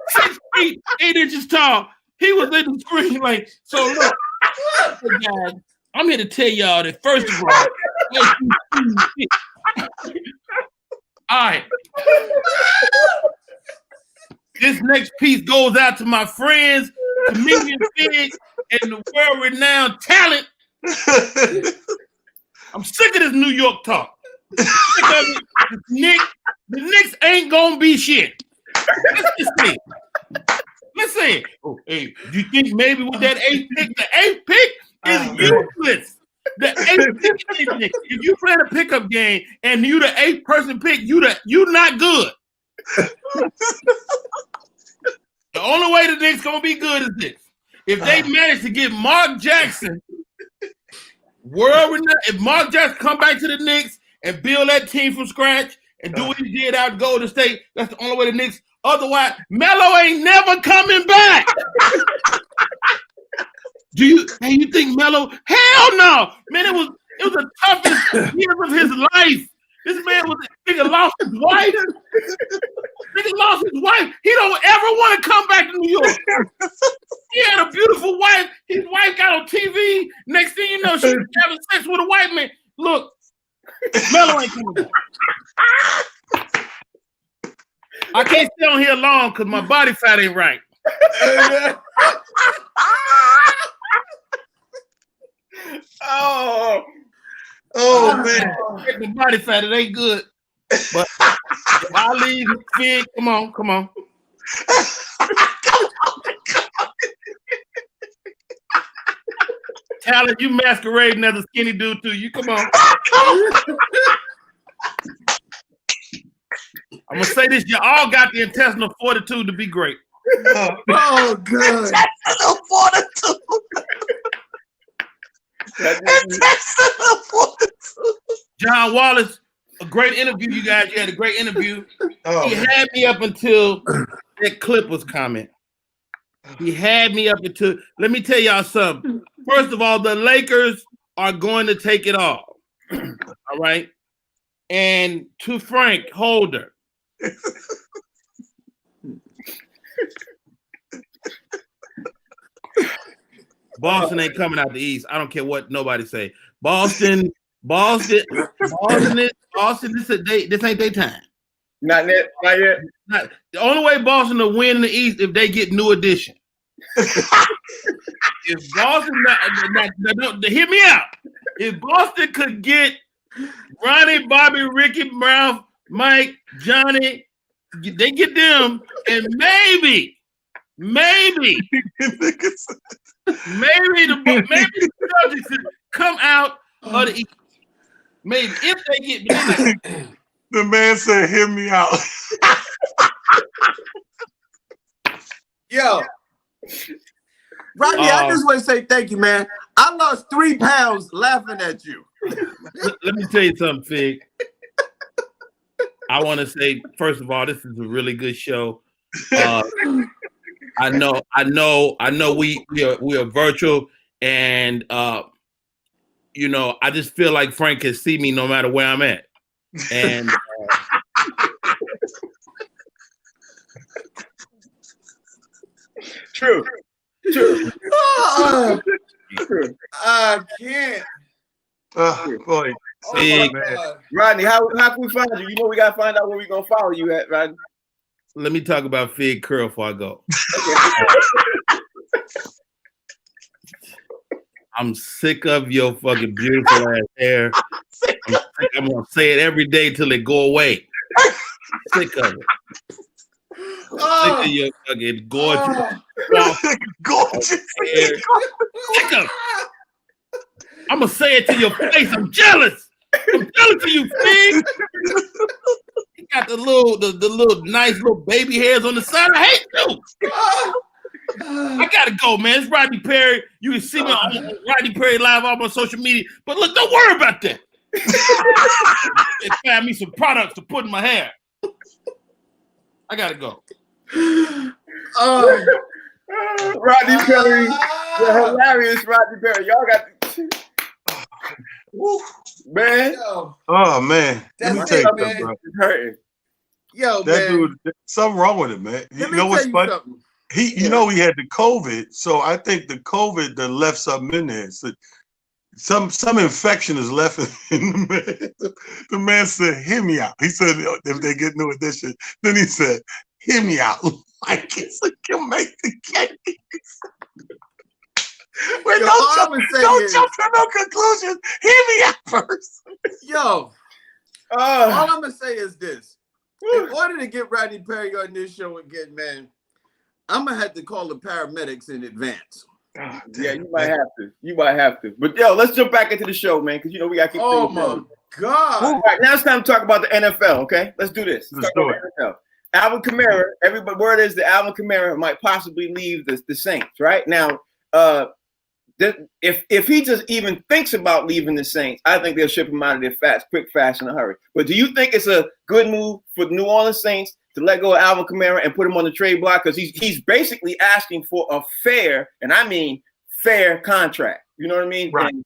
6 feet, 8 inches tall. He was in the screen like, so look, guys, I'm here to tell y'all that first of all right. This next piece goes out to my friends, comedian Fig, and the world-renowned talent. I'm sick of this New York talk. I'm sick of it. The Knicks ain't gonna be shit. Let's say, oh, hey, do you think maybe with that 8th pick, the 8th pick is useless? The 8th pick is Knicks. If you play a pickup game and you the 8th person pick, you not good. The only way the Knicks gonna be good is this: if they manage to get Mark Jackson, if Mark Jackson come back to the Knicks and build that team from scratch and do what he did out in Golden State, that's the only way the Knicks. Otherwise, Melo ain't never coming back. Do you think Melo? Hell no, man! It was the toughest years of his life. This man lost his wife. Nigga lost his wife. He don't ever want to come back to New York. He had a beautiful wife. His wife got on TV. Next thing you know, she was having sex with a white man. Look, Melo ain't coming back. I can't stay on here long because my body fat ain't right. Oh man. The body fat, it ain't good. But if I leave Fig, come on. Talent, you masquerading as a skinny dude too. You come on. I'm gonna say this: you all got the intestinal fortitude to be great. Oh, good. Intestinal fortitude. Intestinal fortitude. John Wallace, a great interview, you guys. You had a great interview. He had me up until that clip was comment. He had me up until. Let me tell y'all something. First of all, the Lakers are going to take it all. All right. And to Frank Holder. Boston ain't coming out the East. I don't care what nobody say. Boston. This ain't their time. Not yet. The only way Boston will win in the East if they get New Edition. If Boston, hear me out. If Boston could get Ronnie, Bobby, Ricky, Ralph, Mike, Johnny, they get them, and maybe the Celtics could come out of the East. Maybe if they get the man said, "Hear me out." Yo, Rodney, I just want to say thank you, man. I lost 3 pounds laughing at you. Let me tell you something, Fig. I want to say, first of all, this is a really good show. I know we are virtual, and you know, I just feel like Frank can see me no matter where I'm at. And True. I can't. Boy. Fig, Rodney, how can we find you? You know we gotta find out where we're gonna follow you at, Rodney. let me talk about Fig Curl before I go. I'm sick of your fucking beautiful ass hair. I'm gonna say it every day till it go away. Sick of it. Sick of your fucking gorgeous, gorgeous hair. Sick of it. I'm gonna say it to your face. I'm jealous. I'm jealous of you, Fig. You got the little nice little baby hairs on the side. I hate you. I gotta go, man. It's Rodney Perry. You can see me on Rodney Perry Live on my social media. But look, don't worry about that. They find me some products to put in my hair. I gotta go. Rodney Perry, the hilarious Rodney Perry. Y'all got. Man. Yo, Oh man, let me that's tell you it, something, man. bro. It's hurting. Yo, That man. dude, something wrong with him, man. Let You me know what's tell you funny? something. He had the COVID, so I think the COVID that left something in there. So some infection is left in the man. The man said, "Hear me out." He said, "If they get new edition," then he said, "Hear me out." Like it's like you make the case. Wait, Yo, don't jump to no conclusions. Hear me out first. Yo, all I'm gonna say is this: in order to get Rodney Perry on this show again, man, I'm gonna have to call the paramedics in advance. Oh, yeah, you might have to. You might have to. But yo, let's jump back into the show, man, because we got to keep Oh things my going. God! All right, now it's time to talk about the NFL. Okay, let's do this. Let's do it. NFL. Alvin Kamara. Everybody, word is that Alvin Kamara might possibly leave the Saints. Right now, if he just even thinks about leaving the Saints, I think they'll ship him out of there quick, fast, in a hurry. But do you think it's a good move for the New Orleans Saints to let go of Alvin Kamara and put him on the trade block? Because he's basically asking for a fair, and I mean fair, contract. You know what I mean? Right. And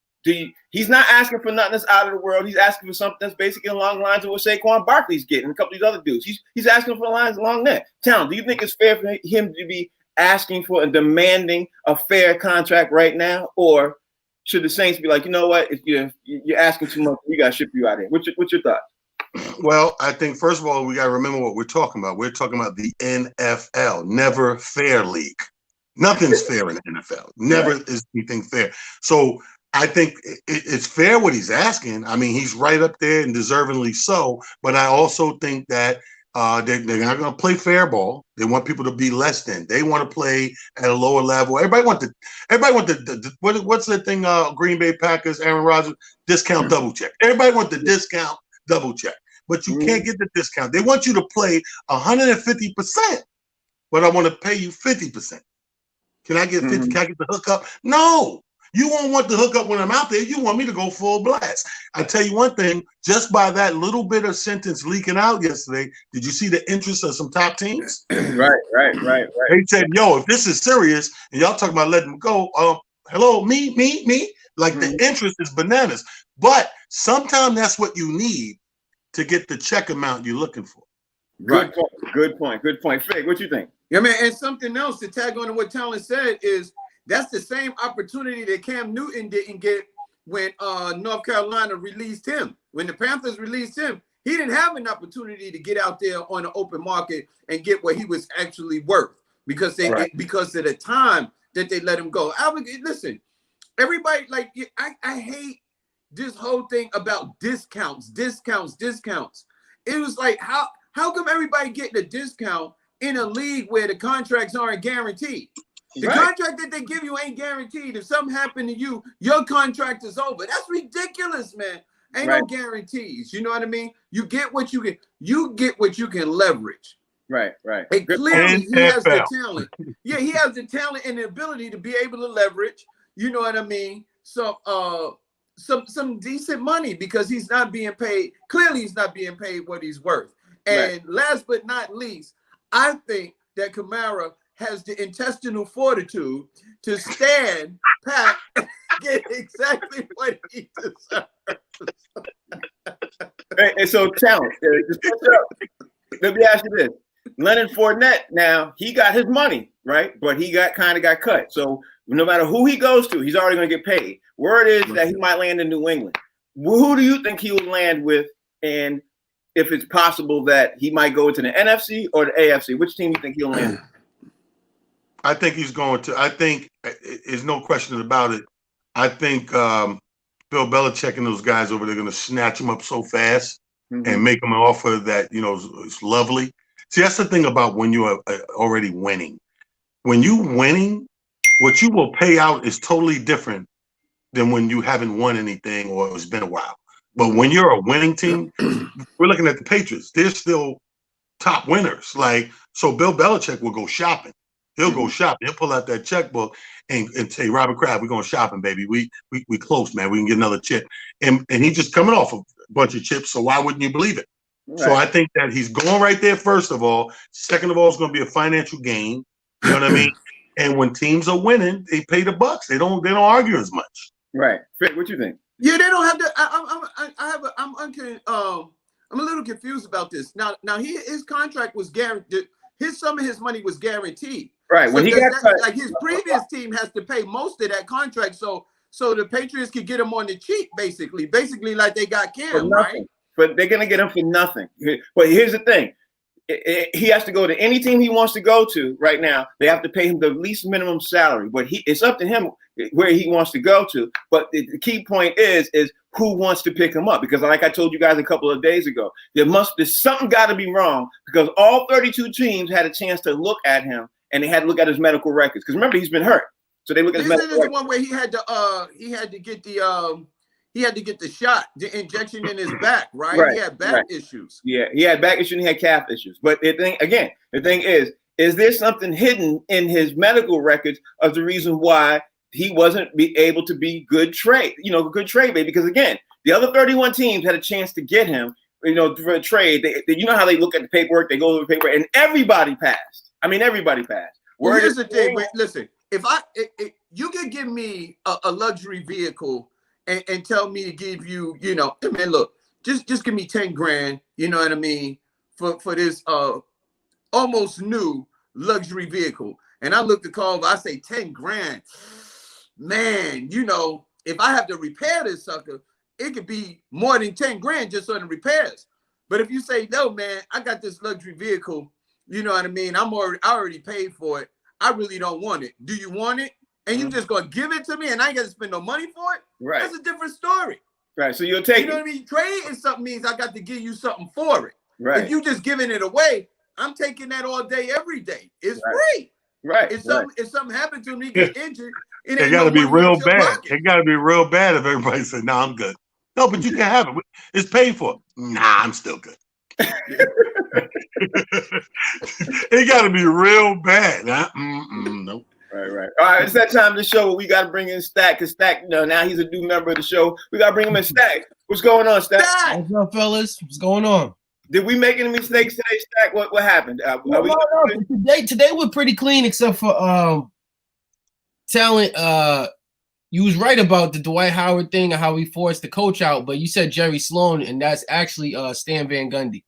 he's not asking for nothing that's out of the world. He's asking for something that's basically along the lines of what Saquon Barkley's getting and a couple of these other dudes. He's asking for lines along that. Town, do you think it's fair for him to be asking for and demanding a fair contract right now, or should the Saints be like, you know what, if you're asking too much, we got to ship you out of here? What's your thought? Well, I think first of all we got to remember what we're talking about. We're talking about the NFL, never fair league. Nothing's fair in the NFL. Never is anything fair. So I think it's fair what he's asking. I mean, he's right up there and deservingly so. But I also think that they're not going to play fair ball. They want people to be less than. They want to play at a lower level. Everybody want the what's the thing? Green Bay Packers, Aaron Rodgers, discount double check. Everybody want the discount double check, but you can't get the discount. They want you to play 150%, but I want to pay you 50%. Can I get 50? Can I get the hookup? No. You won't want the hookup when I'm out there. You want me to go full blast. I tell you one thing, just by that little bit of sentence leaking out yesterday, did you see the interest of some top teams? Right. They said, yo, if this is serious and y'all talking about letting them go, hello, me. Like the interest is bananas. But sometimes that's what you need to get the check amount you're looking for. Right. Good point. Fig, what you think? Yeah, man. And something else to tag on to what Talon said is that's the same opportunity that Cam Newton didn't get when North Carolina released him. When the Panthers released him, he didn't have an opportunity to get out there on the open market and get what he was actually worth because because of the time that they let him go. Listen, everybody, like, I hate this whole thing about discounts. It was like, how come everybody getting a discount in a league where the contracts aren't guaranteed? The contract that they give you ain't guaranteed. If something happened to you, your contract is over. That's ridiculous, man. Ain't no guarantees. You know what I mean? You get what you get. You get what you can leverage. Right. And clearly he has the talent. Yeah, he has the talent and the ability to be able to leverage. You know what I mean? So some decent money because he's not being paid. Clearly, he's not being paid what he's worth. And last but not least, I think that Kamara has the intestinal fortitude to stand pat and get exactly what he deserves. And so, talent. Let me ask you this: Leonard Fournette. Now he got his money, right? But he got cut. So no matter who he goes to, he's already going to get paid. Word is that he might land in New England. Who do you think he will land with? And if it's possible that he might go to the NFC or the AFC, which team do you think he'll land? I think he's going to. I think there's no question about it. I think Bill Belichick and those guys over there are going to snatch him up so fast and make him an offer that is lovely. See, that's the thing about when you are already winning. When you winning, what you will pay out is totally different than when you haven't won anything or it's been a while. But when you're a winning team, we're looking at the Patriots. They're still top winners. So Bill Belichick will go shopping. He'll go shopping. He'll pull out that checkbook and say, Robert Kraft, we're going shopping, baby. We close, man. We can get another chip. And he's just coming off a bunch of chips, so why wouldn't you believe it? Right. So I think that he's going right there, first of all. Second of all, it's going to be a financial gain. You know what I mean? And when teams are winning, they pay the bucks. They don't argue as much. Right. What you think? Yeah, they don't have to. I'm a little confused about this. Now his contract was guaranteed. Some of his money was guaranteed. Right. So When he got cut, like his previous team has to pay most of that contract, so the Patriots could get him on the cheap, basically like they got Cam, right? But they're gonna get him for nothing. But here's the thing. He has to go to any team he wants to go to right now. They have to pay him the least minimum salary, but it's up to him where he wants to go to. But the key point is who wants to pick him up? Because like I told you guys a couple of days ago, there's something got to be wrong because all 32 teams had a chance to look at him and they had to look at his medical records. Because remember, he's been hurt, so they look at his medical records. This is the one where he had to get the shot, the injection in his back, right? He had back issues. Yeah, he had back issues and he had calf issues. But the thing is there something hidden in his medical records of the reason why he wasn't able to be good trade bait? Because again, the other 31 teams had a chance to get him, for a trade. You know how they look at the paperwork, they go over the paper, and everybody passed. I mean, everybody passed. Well, here's the thing. Wait, listen, if you could give me a luxury vehicle and tell me to give you, man, look, just give me 10 grand, you know what I mean, for this almost new luxury vehicle. And I look to call, I say 10 grand. Man, if I have to repair this sucker, it could be more than 10 grand just on the repairs. But if you say, no, man, I got this luxury vehicle, you know what I mean? I already paid for it. I really don't want it. Do you want it? And you just gonna give it to me and I ain't gotta spend no money for it? Right. That's a different story. Right. So you'll take it. You know what I mean? Trading something means I got to give you something for it. Right. If you just giving it away, I'm taking that all day, every day. It's free. Right. If something happened to me, get injured, it gotta be real bad. It gotta be real bad if everybody said, no, I'm good. No, but you can have it. It's paid for. Nah, I'm still good. It got to be real bad. Nope. Right. All right, it's that time of the show where we got to bring in Stack, because Stack, now he's a new member of the show. We got to bring him in. Stack. What's going on, Stack? What's up, fellas? What's going on? Did we make any mistakes today, Stack? What happened? No. Today we're pretty clean, except for talent. You was right about the Dwight Howard thing and how we forced the coach out, but you said Jerry Sloan, and that's actually Stan Van Gundy.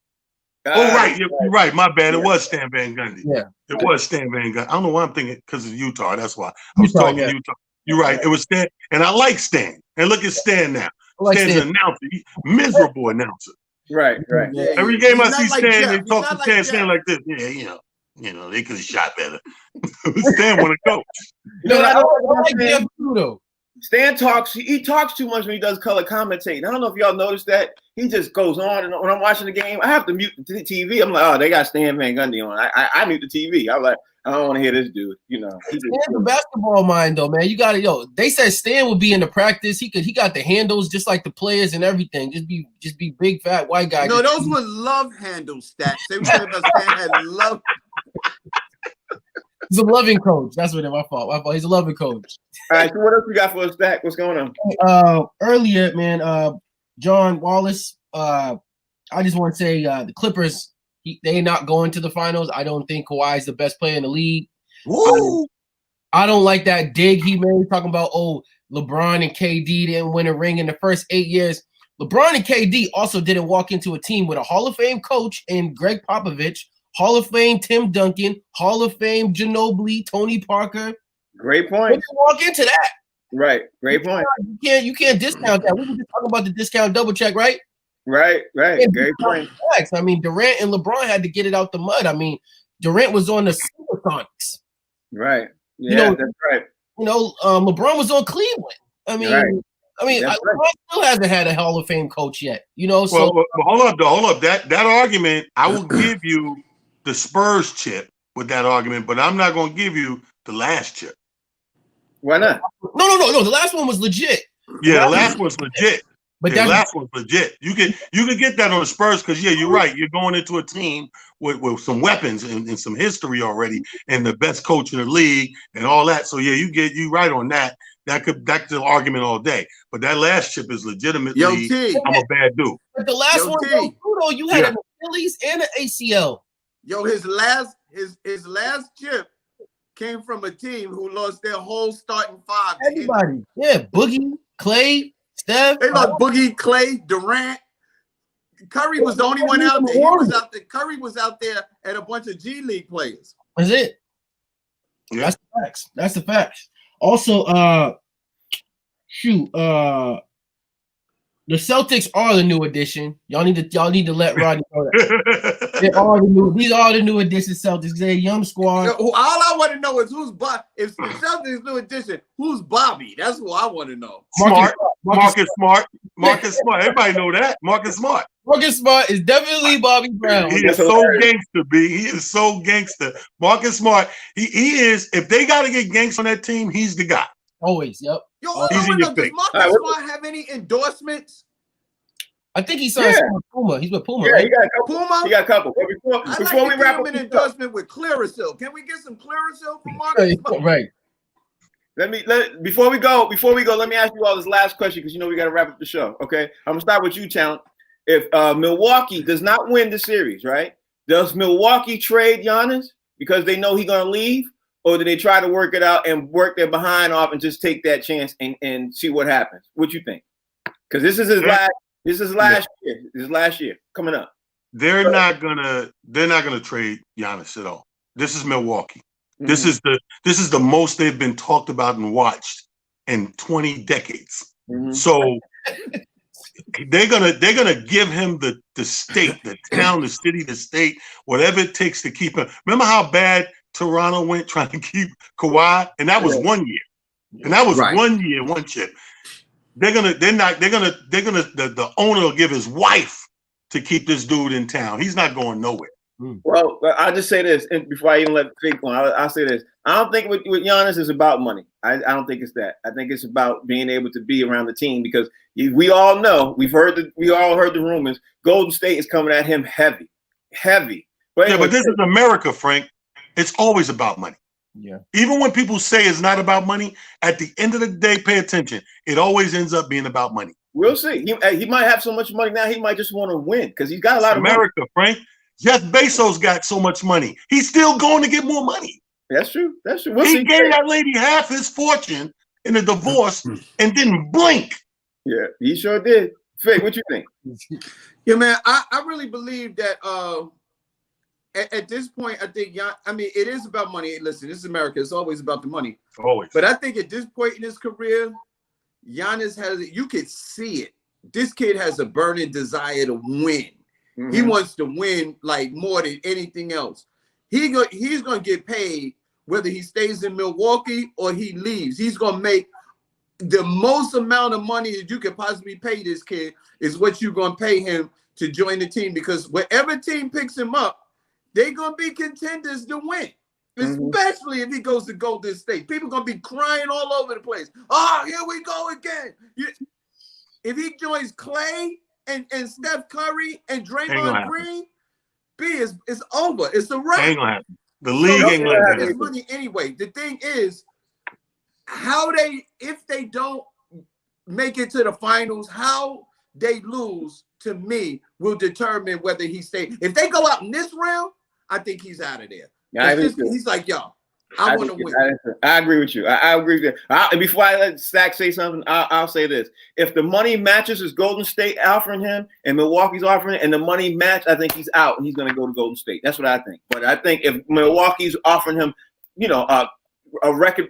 Right. You're right. My bad. It was Stan Van Gundy. Yeah. It was Stan Van Gundy. I don't know why I'm thinking because of Utah. That's why. I was talking Utah. You're right. It was Stan. And I like Stan. And look at Stan now. Stan's an announcer. Miserable announcer. Right. Yeah, every game I see like Stan, Jeff. they talk to Stan like this. Yeah, they could have shot better. Stan want to coach. I like Jeff too. Stan talks. He talks too much when he does color commentating. I don't know if y'all noticed that. He just goes on, and when I'm watching the game, I have to mute the TV. I'm like, oh, they got Stan Van Gundy on. I mute the TV. I'm like, I don't want to hear this dude. Stan's a basketball mind, though, man. You got to, they said Stan would be in the practice. He got the handles just like the players and everything. Just be big, fat white guy. No, those were love handles, Stats. They were saying about Stan had love. He's a loving coach. That's what my fault. He's a loving coach. All right. So what else we got for us, Stack? What's going on? Earlier, man, John Wallace. I just want to say the Clippers. They not going to the finals. I don't think Kawhi is the best player in the league. I don't like that dig he made talking about LeBron and KD didn't win a ring in the first 8 years. LeBron and KD also didn't walk into a team with a Hall of Fame coach in Greg Popovich, Hall of Fame Tim Duncan, Hall of Fame Ginobili, Tony Parker. Great point. They didn't walk into that. Right. Great point. You can't discount that. We were just talking about the discount double check, right? Right. Great point. I mean, Durant and LeBron had to get it out the mud. I mean, Durant was on the Supersonics. Right. Yeah, that's right. LeBron was on Cleveland. I mean, LeBron still hasn't had a Hall of Fame coach yet. So well, hold up. That argument, I will give you the Spurs chip with that argument, but I'm not going to give you the last chip. Why not? No. The last one was legit. Yeah, the last one's legit. But the last one's legit. You can get that on the Spurs because you're right. You're going into a team with some weapons and some history already, and the best coach in the league and all that. So you right on that. That's an argument all day. But that last chip is legitimately. I'm a bad dude. But the last one, you had an Achilles and an ACL. His last chip came from a team who lost their whole starting five. Everybody, Boogie, Clay, Steph. They lost Boogie, Clay, Durant. Curry was the only one out there. Curry was out there and a bunch of G League players. That's it. Yeah. That's the facts. That's the facts. Also, the Celtics are the new addition. Y'all need to let Rodney know that. These are the new addition Celtics. They're a young squad. All I want to know is who's Bob. If the Celtics new addition, who's Bobby? That's what I want to know. Marcus Smart. Everybody know that. Marcus Smart. Marcus Smart is definitely Bobby Brown. He is so gangster, B. He is so gangster. Marcus Smart. He is. If they got to get gangster on that team, he's the guy. Always. Yep. Yo, does Marcus Smart have any endorsements? I think he signed with Puma. He's with Puma. Yeah, right? he got a couple. Puma? He got a couple. Before we wrap up, an endorsement with Clearasil. Can we get some Clearasil from Marcus Smart? Right. Before we go, let me ask you all this last question because we got to wrap up the show. Okay, I'm gonna start with you, Talent. If Milwaukee does not win the series, right? Does Milwaukee trade Giannis because they know he's gonna leave? Or do they try to work it out and work their behind off and just take that chance and see what happens? What you think? Because this is his last. This is last year. This is last year coming up. They're not gonna trade Giannis at all. This is Milwaukee. Mm-hmm. This is the most they've been talked about and watched in 20 decades. Mm-hmm. So they're gonna give him the state, the town, the city, the state, whatever it takes to keep him. Remember how bad Toronto went trying to keep Kawhi, and that was 1 year, and that was 1 year, one chip. The owner will give his wife to keep this dude in town. He's not going nowhere. Well, I'll just say this, and before I even let Fake go, I'll say this. I don't think with Giannis is about money. I don't think it's that. I think it's about being able to be around the team because we all know, we all heard the rumors. Golden State is coming at him heavy. But anyway, but this is America, Frank. It's always about money. Yeah. Even when people say it's not about money, at the end of the day, pay attention. It always ends up being about money. We'll see. He might have so much money now. He might just want to win because he's got a lot of America, Frank. Jeff Bezos got so much money. He's still going to get more money. That's true. He gave that lady half his fortune in a divorce and didn't blink. Yeah, he sure did. Fake, what you think? Yeah, man, I really believe that at this point, I think it is about money. Listen, this is America. It's always about the money. Always. But I think at this point in his career, Giannis you could see it. This kid has a burning desire to win. Mm-hmm. He wants to win like more than anything else. He's going to get paid whether he stays in Milwaukee or he leaves. He's going to make the most amount of money that you could possibly pay this kid is what you're going to pay him to join the team because whatever team picks him up, they're going to be contenders to win, especially if he goes to Golden State. People are going to be crying all over the place. Oh, here we go again. If he joins Clay and Steph Curry and Draymond Green, it's over. It's a wrap. Ain't gonna happen. The league ain't gonna happen. It's money anyway. The thing is, if they don't make it to the finals, how they lose to me will determine whether he stays. If they go out in this round, I think he's out of there. Yeah, he's like, yo, I want to win. I agree with you. I agree with you. Before I let Stack say something, I'll say this. If the money matches as Golden State offering him and Milwaukee's offering it and the money match, I think he's out and he's going to go to Golden State. That's what I think. But I think if Milwaukee's offering him, a record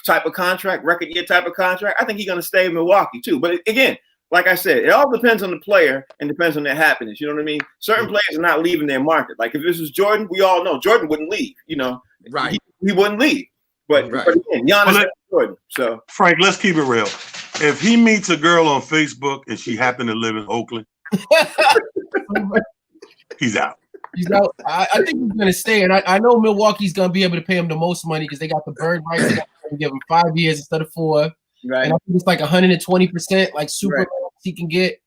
type of contract, record year type of contract, I think he's going to stay in Milwaukee too. But again, like I said, it all depends on the player and depends on their happiness. You know what I mean? Certain players are not leaving their market. Like if this was Jordan, we all know Jordan wouldn't leave. Right? He wouldn't leave. But again, Giannis Jordan. So Frank, let's keep it real. If he meets a girl on Facebook and she happened to live in Oakland, he's out. He's out. I think he's going to stay, and I know Milwaukee's going to be able to pay him the most money because they got the bird rights. They got to give him 5 years instead of 4. Right. And I think it's like 120%, like super he can get.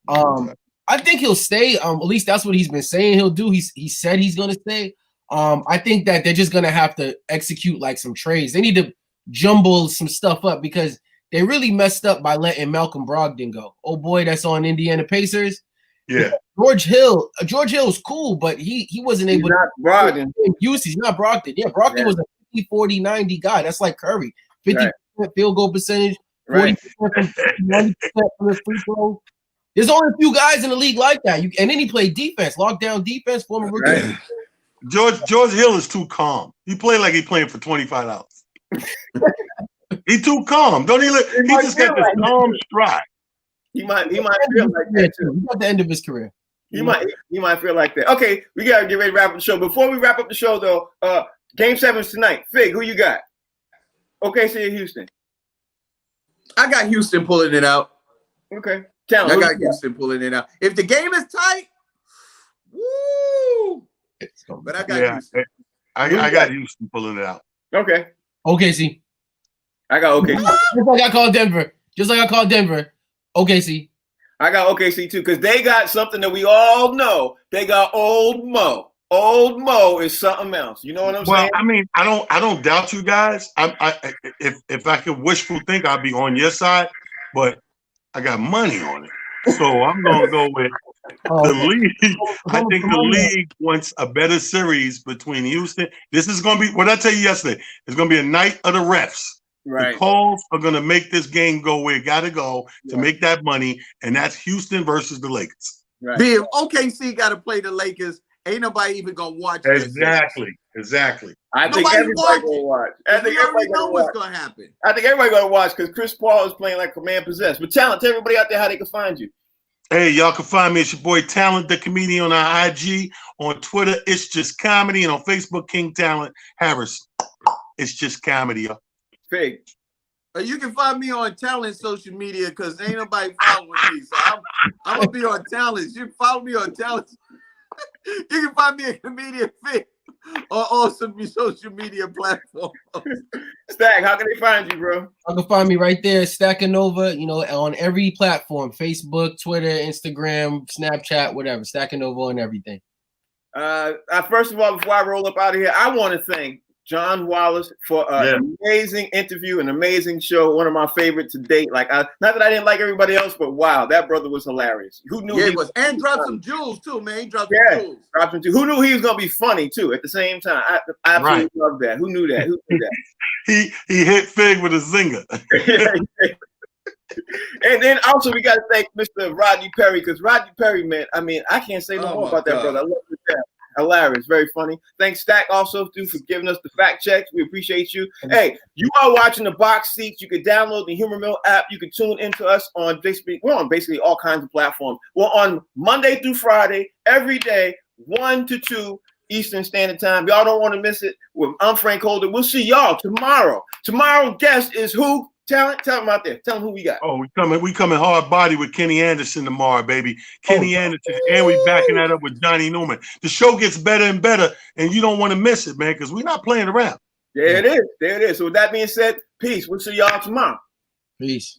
I think he'll stay. At least that's what he's been saying he'll do. He said he's going to stay. I think that they're just going to have to execute like some trades. They need to jumble some stuff up because they really messed up by letting Malcolm Brogdon go. Oh boy, that's on Indiana Pacers. Yeah. George Hill's cool, but he wasn't able to Brogdon. Use. He's not Brogdon. Yeah, Brogdon was a 50, 40, 90 guy. That's like Curry. 50% field goal percentage, Right. 40% from 90% from the free throw. There's only a few guys in the league like that. And then he played defense, lockdown defense, former rookie. Right. George Hill is too calm. He played like he playing for $25. He too calm. Don't he? He just got this calm stride. He might feel like that too. He's at the end of his career. He might feel like that. Okay, we gotta get ready to wrap up the show. Before we wrap up the show, though, Game 7's tonight. Fig, who you got? OKC or Houston? I got Houston pulling it out. Okay. I got Houston pulling it out. If the game is tight, woo! But I got Houston. I got Houston pulling it out. Okay. OKC. I got OKC. Just like I called Denver. OKC. I got OKC too, because they got something that we all know. They got Old Mo. Old Mo is something else. You know what I'm saying? Well, I mean, I don't doubt you guys. If I could wishful think, I'd be on your side, but I got money on it, so I'm gonna go with the league. I think the league wants a better series between Houston. This is gonna be what I tell you yesterday. It's gonna be a night of the refs. Right. The calls are gonna make this game go where it gotta go to make that money, and that's Houston versus the Lakers. Right. If OKC got to play the Lakers, ain't nobody even gonna watch. Exactly. I think everybody gonna watch. I think everybody know what's gonna happen. I think everybody gonna watch because Chris Paul is playing like command possessed. But Talent, tell everybody out there how they can find you. Hey, y'all can find me. It's your boy Talent, the comedian, on our IG, on Twitter. It's just comedy, and on Facebook, King Talent Harris. It's just comedy, y'all. Fig. You can find me on Talent social media because ain't nobody following me. So I'm gonna be on Talent. You can follow me on Talent. You can find me a comedian Fig on all some social media platforms. Stack, how can they find you, bro? You can find me right there, Stacking Over, on every platform, Facebook, Twitter, Instagram, Snapchat, whatever, Stacking Over on everything. First of all, before I roll up out of here, I want to thank John Wallace for an amazing interview, an amazing show, one of my favorite to date. Not that I didn't like everybody else, but wow, that brother was hilarious. Who knew he was? And dropped some jewels too, man. He dropped some jewels. Who knew he was gonna be funny too at the same time? I absolutely love that. Who knew that? He hit Fig with a zinger. And then also we got to thank Mr. Rodney Perry, because Rodney Perry, man, I mean, I can't say no more about that brother. I love that. Hilarious, very funny. Thanks, Stack, also too, for giving us the fact checks. We appreciate you. Hey, you are watching the Box Seats. You can download the Humor Mill app. You can tune into us on we're on basically all kinds of platforms. We're on Monday through Friday, every day, 1 to 2 Eastern Standard Time. Y'all don't want to miss it. I'm Frank Holder. We'll see y'all tomorrow. Tomorrow's guest is who? Talent, tell them out there. Tell them who we got. Oh, we coming hard body with Kenny Anderson tomorrow, baby. Kenny Anderson, and we backing that up with Johnny Newman. The show gets better and better, and you don't want to miss it, man, because we're not playing around. There it is. So with that being said, peace. We'll see y'all tomorrow. Peace.